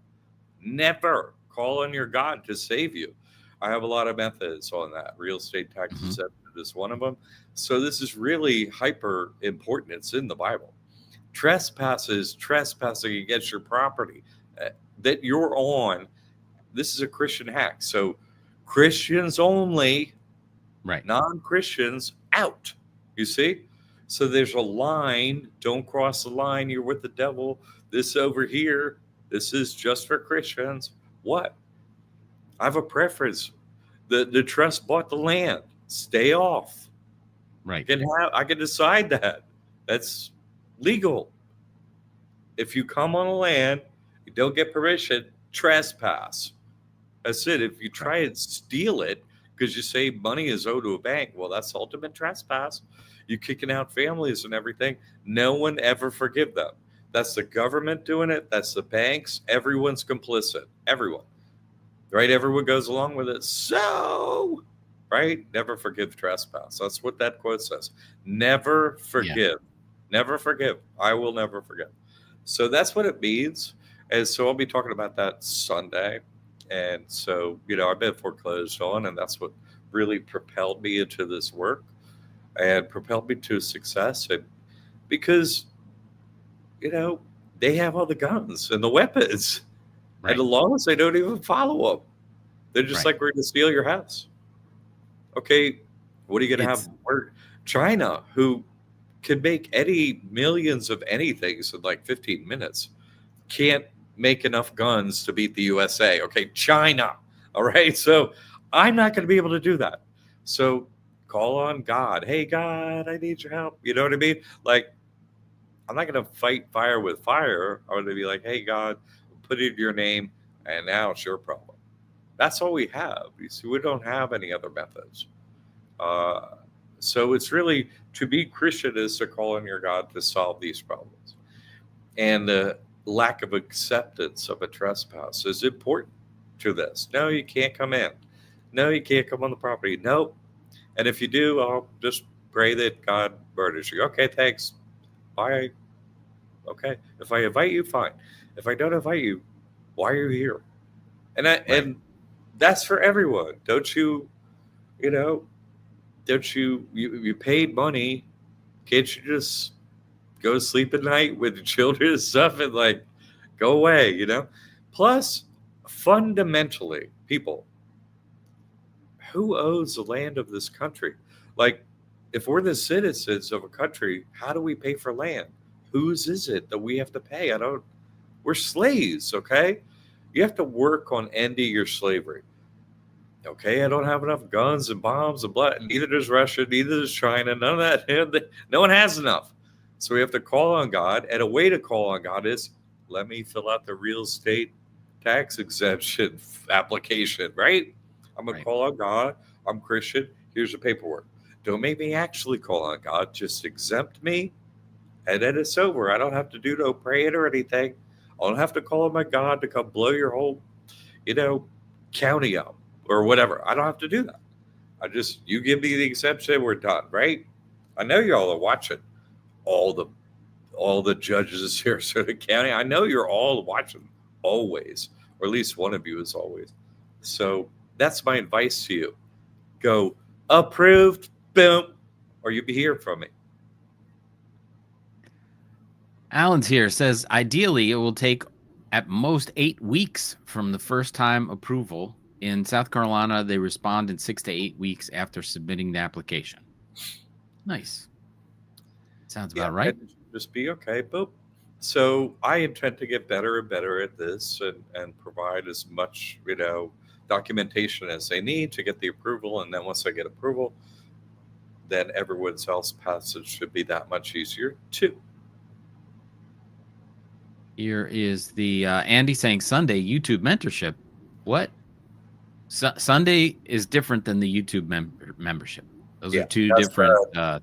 Never call on your God to save you. I have a lot of methods on that. Real estate tax-exempt is one of them. So this is really hyper important. It's in the Bible. Trespassing against your property that you're on. This is a Christian hack. So Christians only, right? Non-Christians out. You see? So there's a line. Don't cross the line. You're with the devil. This over here, this is just for Christians. What? I have a preference. The trust bought the land. Stay off. Right. I can decide that. That's legal. If you come on a land, you don't get permission, trespass. That's it. If you try and steal it because you say money is owed to a bank, well, that's ultimate trespass. You're kicking out families and everything. No one ever forgive them. That's the government doing it. That's the banks. Everyone's complicit. Everyone. Right? Everyone goes along with it. So, right? Never forgive trespass. That's what that quote says. Never forgive. Yeah. Never forgive. I will never forgive. So that's what it means. And so I'll be talking about that Sunday. And so, I've been foreclosed on, and that's what really propelled me into this work and propelled me to success. And because, they have all the guns and the weapons. Right. And the laws, they don't even follow them. They're just like, we're going to steal your house. Okay, what are you going to have? China, who can make any millions of anything in like 15 minutes. Can't make enough guns to beat the USA. Okay, China. All right. So I'm not going to be able to do that. So call on God. Hey, God, I need your help. You know what I mean? Like, I'm not going to fight fire with fire. I'm going to be like, hey, God, put it in your name, and now it's your problem. That's all we have. You see, we don't have any other methods. So it's really, to be Christian is to call on your God to solve these problems. And the lack of acceptance of a trespass is important to this. No, you can't come in. No, you can't come on the property. No. And if you do, I'll just pray that God murders you. Okay, thanks. Bye. Okay. If I invite you, fine. If I don't invite you, why are you here? And and that's for everyone. Don't you, don't you paid money? Can't you just go to sleep at night with the children and stuff and like go away, Plus, fundamentally, people, who owns the land of this country? Like, if we're the citizens of a country, how do we pay for land? Whose is it that we have to pay? We're slaves, okay? You have to work on ending your slavery. Okay, I don't have enough guns and bombs and blood. Neither does Russia, neither does China. None of that. No one has enough. So we have to call on God. And a way to call on God is, let me fill out the real estate tax exemption application, right? I'm going to call on God. I'm Christian. Here's the paperwork. Don't make me actually call on God. Just exempt me. And then it's over. I don't have to do no praying or anything. I don't have to call on my God to come blow your whole, county up or whatever. I don't have to do that. You give me the exemption, we're done, right? I know y'all are watching. All the judges here in Sarasota County. I know you're all watching always, or at least one of you is always. So that's my advice to you. Go approved, boom, or you'll be hearing from me. Alan's here, says ideally it will take at most 8 weeks from the first time approval. In South Carolina, they respond in 6 to 8 weeks after submitting the application. Nice. Sounds about right. Just be okay. Boop. So I intend to get better and better at this and provide as much, documentation as they need to get the approval. And then once I get approval, then everyone else's passage should be that much easier too. Here is the Andy saying Sunday YouTube mentorship. What? Sunday is different than the YouTube membership. Those are two different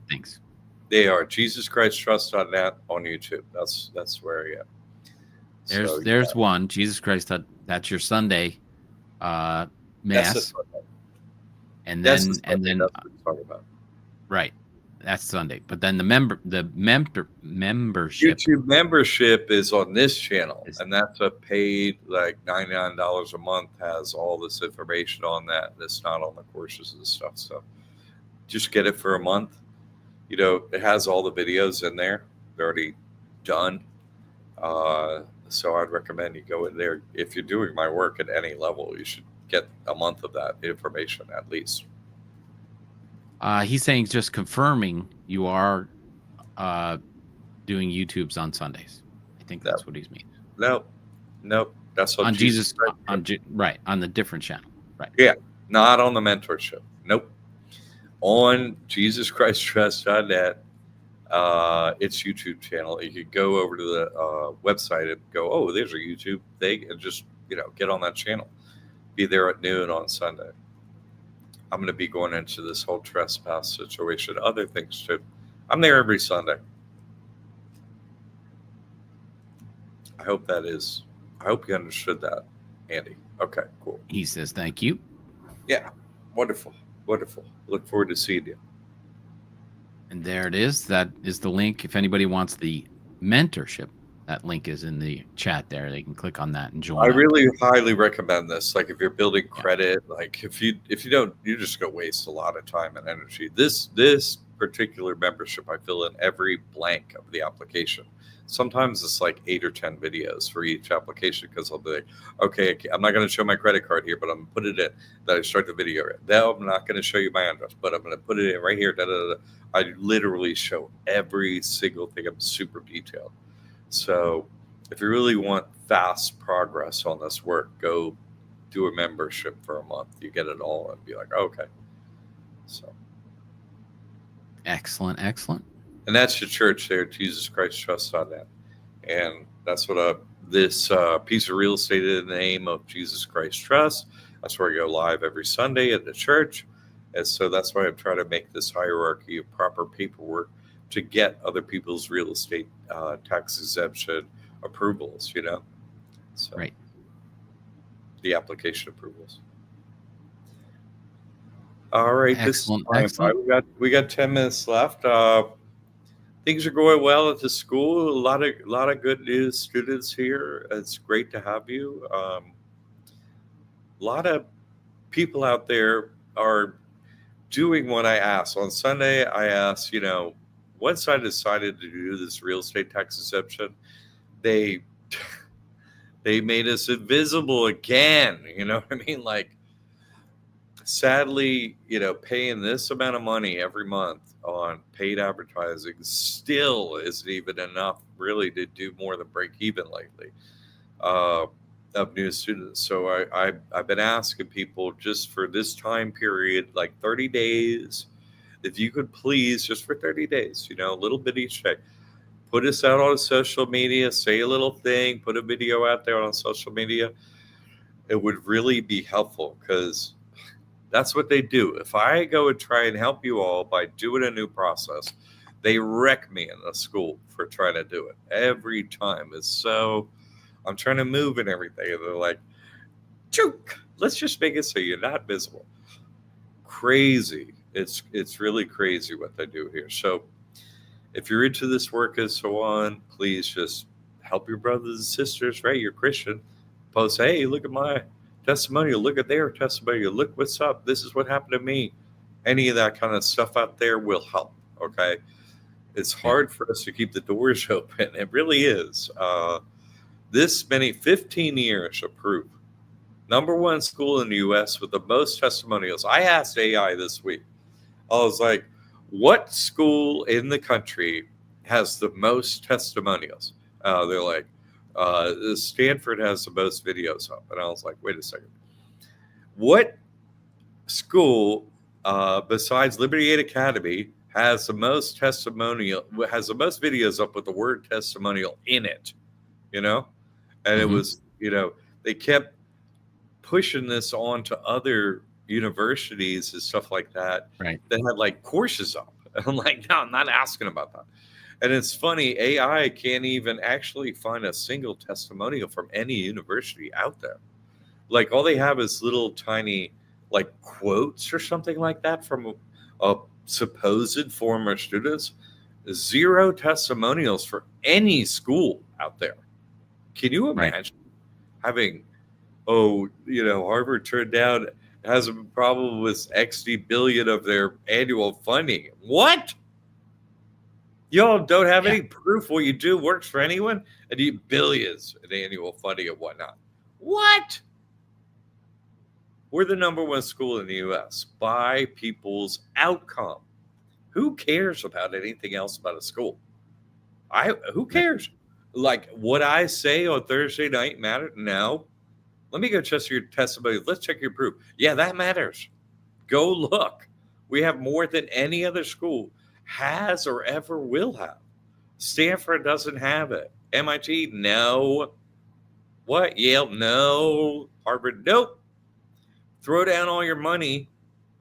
things. They are. Jesus Christ Trust on that on YouTube. That's where I am. There's one. Jesus Christ. That's your Sunday mass. And then that's what I'm talking about. Right. That's Sunday. But then the membership. YouTube membership is on this channel, and that's a paid like $99 a month. Has all this information on that. That's not on the courses and stuff. So just get it for a month. It has all the videos in there. They're already done. So I'd recommend you go in there. If you're doing my work at any level, you should get a month of that information at least. He's saying just confirming you are doing YouTubes on Sundays. I think that's what he's meaning. Nope. That's on Jesus. On the different channel. Right. Yeah. Not on the mentorship. Nope. On JesusChristTrust.net, it's YouTube channel. You could go over to the website and go, oh, there's a YouTube thing, and just get on that channel. Be there at noon on Sunday. I'm going to be going into this whole trespass situation, other things too. I'm there every Sunday. I hope you understood that, Andy. Okay, cool. He says thank you. Yeah, wonderful. Look forward to seeing you. And there it is. That is the link. If anybody wants the mentorship, that link is in the chat there. They can click on that and join. I really highly recommend this. Like if you're building credit, like if you don't, you're just going to waste a lot of time and energy. This particular membership. I fill in every blank of the application. Sometimes it's like 8 or 10 videos for each application because I'll be like, okay, I'm not going to show my credit card here, but I'm going to put it in. Then I start the video. Now I'm not going to show you my address, but I'm going to put it in right here. Da, da, da. I literally show every single thing. I'm super detailed. So if you really want fast progress on this work, go do a membership for a month. You get it all and be like, okay. So excellent. And that's your church there, JesusChristTrust.net. And that's what this piece of real estate in the name of Jesus Christ Trust. That's where I go live every Sunday at the church. And so that's why I'm trying to make this hierarchy of proper paperwork to get other people's real estate tax exemption approvals, So, right. The application approvals. All right. Excellent. We got 10 minutes left. Things are going well at the school. A lot of good news students here. It's great to have you. A lot of people out there are doing what I asked. On Sunday, I asked, once I decided to do this real estate tax exemption, they made us invisible again. You know what I mean? Like, sadly, paying this amount of money every month on paid advertising still isn't even enough really to do more than break even lately of new students. So I've been asking people just for this time period, like 30 days, if you could please, just for 30 days, a little bit each day, put us out on social media, say a little thing, put a video out there on social media. It would really be helpful because that's what they do. If I go and try and help you all by doing a new process, they wreck me in the school for trying to do it every time. It's so, I'm trying to move and everything. And they're like, choke, let's just make it so you're not visible. Crazy. It's really crazy what they do here. So if you're into this work and so on, please just help your brothers and sisters, right? You're Christian. Post, hey, look at my testimonial. Look at their testimonial. Look what's up. This is what happened to me. Any of that kind of stuff out there will help. Okay. It's hard for us to keep the doors open. It really is. This many 15 years of proof. Number one school in the U.S. with the most testimonials. I asked AI this week. I was like, what school in the country has the most testimonials? They're like, Stanford has the most videos up. And I was like, wait a second. What school besides Liberty Aid Academy has the most videos up with the word testimonial in it? And it was, they kept pushing this on to other universities and stuff like that. Right. That had like courses up. I'm like, no, I'm not asking about that. And it's funny, AI can't even actually find a single testimonial from any university out there. Like all they have is little tiny like quotes or something like that from a supposed former students. 0 testimonials for any school out there. Can you imagine having, Harvard turned down, has a problem with XD billion of their annual funding. What? Y'all don't have any proof what you do works for anyone, and you billions in annual funding and whatnot. What? We're the number one school in the U.S. by people's outcome. Who cares about anything else about a school? Who cares? Like what I say on Thursday night matter? No. Let me go check your testimony. Let's check your proof. Yeah, that matters. Go look. We have more than any other school has or ever will have. Stanford doesn't have it. MIT, no. What? Yale, no. Harvard, nope. Throw down all your money.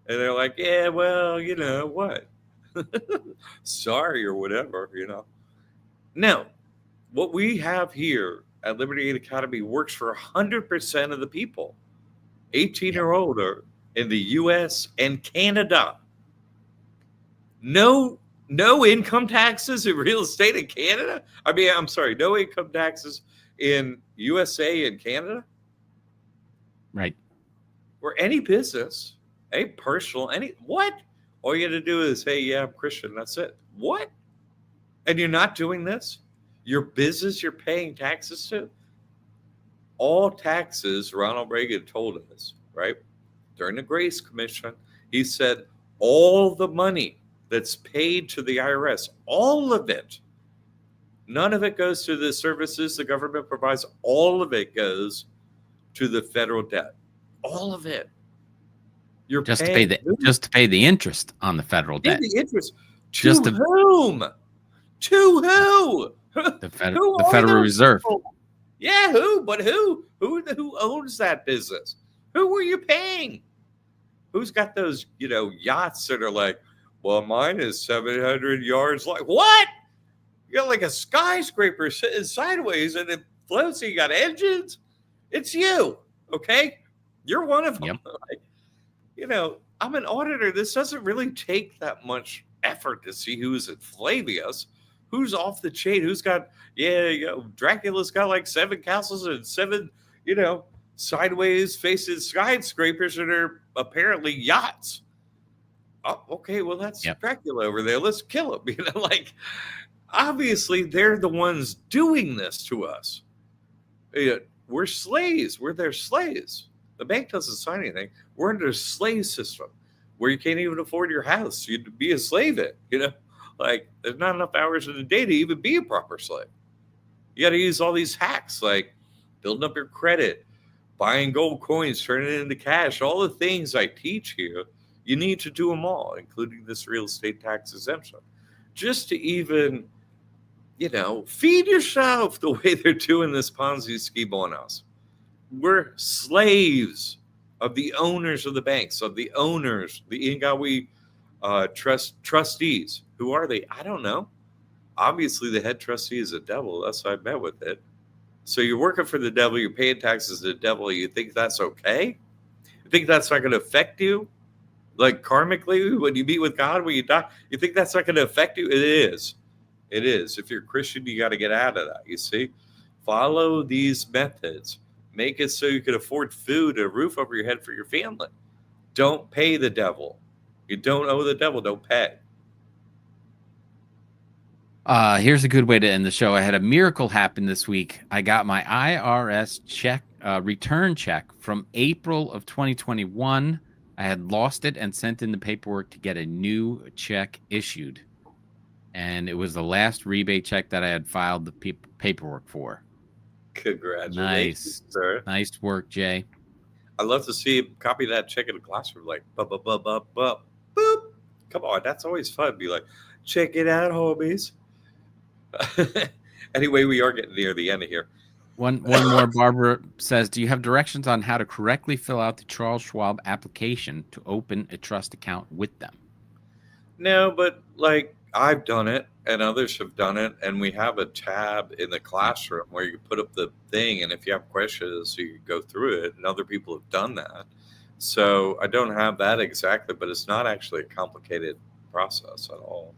And they're like, yeah, well, what? Sorry or whatever, No. What we have here at Liberty Aid Academy works for 100% of the people, 18 or older in the U.S. and Canada. No income taxes in real estate in Canada? I'm sorry, no income taxes in USA and Canada? Right. Or any business, any personal, what? All you got to do is, hey, yeah, I'm Christian. That's it. What? And you're not doing this? Your business you're paying taxes to? All taxes, Ronald Reagan told us, right? During the Grace Commission, he said all the money that's paid to the IRS, all of it, none of it goes to the services the government provides. All of it goes to the federal debt. All of it. You're just paying to pay the interest on the federal debt. the interest to whom? To who? The Federal Reserve. People? Yeah, who? But who? Who owns that business? Who are you paying? Who's got those, yachts that are like, well, mine is 700 yards long. What? You got like a skyscraper sitting sideways and it floats. And you got engines. It's you, okay? You're one of them. Yep. I'm an auditor. This doesn't really take that much effort to see who's at Flavius, who's off the chain, who's got, Dracula's got like 7 castles and 7, sideways facing skyscrapers that are apparently yachts. Oh, okay, well, that's Dracula over there. Let's kill him. Obviously, they're the ones doing this to us. We're slaves. We're their slaves. The bank doesn't sign anything. We're under a slave system where you can't even afford your house. You'd be a slave in, like there's not enough hours in the day to even be a proper slave. You got to use all these hacks like building up your credit, buying gold coins, turning it into cash, all the things I teach you. You need to do them all, including this real estate tax exemption, just to even, feed yourself the way they're doing this Ponzi scheme on us. We're slaves of the owners of the banks, of the owners, the Ingawi trustees. Who are they? I don't know. Obviously, the head trustee is a devil. That's why I met with it. So you're working for the devil. You're paying taxes to the devil. You think that's okay? You think that's not going to affect you? Like karmically, when you meet with God, when you die, you think that's not going to affect you? It is. It is. If you're a Christian, you got to get out of that. You see? Follow these methods. Make it so you can afford food and a roof over your head for your family. Don't pay the devil. You don't owe the devil. Don't pay. Here's a good way to end the show. I had a miracle happen this week. I got my IRS return check from April of 2021. I had lost it and sent in the paperwork to get a new check issued. And it was the last rebate check that I had filed the paperwork for. Congratulations, sir. Nice work, Jay. I'd love to see him copy that check in the classroom, like, boop. Come on, that's always fun. Be like, check it out, homies. Anyway, we are getting near the end of here. One more. Barbara says, do you have directions on how to correctly fill out the Charles Schwab application to open a trust account with them? No, but like I've done it and others have done it. And we have a tab in the classroom where you put up the thing. And if you have questions, you can go through it. And other people have done that. So I don't have that exactly, but it's not actually a complicated process at all.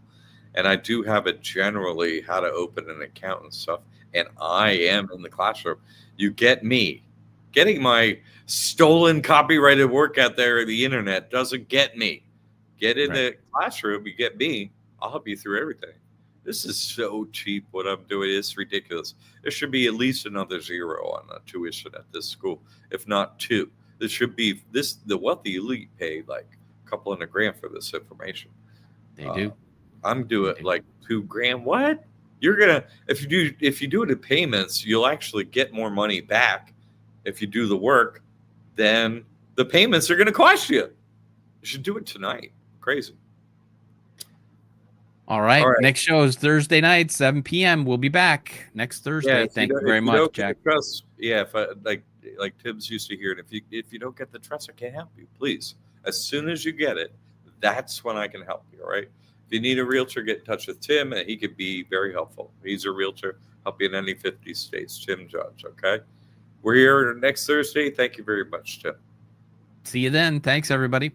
And I do have it generally how to open an account and stuff. And I am in the classroom. You get me. Getting my stolen copyrighted work out there on the internet doesn't get me. Get in the classroom, you get me. I'll help you through everything. This is so cheap what I'm doing. It's ridiculous. There should be at least another 0 on the tuition at this school, if not 2. There should be the wealthy elite pay like a couple $100,000 for this information. They do. I'm doing like $2,000. What? You're gonna if you do it in payments, you'll actually get more money back if you do the work. Then the payments are gonna cost you. You should do it tonight. Crazy. All right. Next show is Thursday night, 7 p.m. We'll be back next Thursday. Thank you very much, Jack. If I, like Tibbs used to hear it. If you don't get the trust, I can't help you. Please, as soon as you get it, that's when I can help you. All right. If you need a realtor, get in touch with Tim, and he could be very helpful. He's a realtor, help you in any 50 states. Tim Judge. Okay. We're here next Thursday. Thank you very much, Tim. See you then. Thanks, everybody.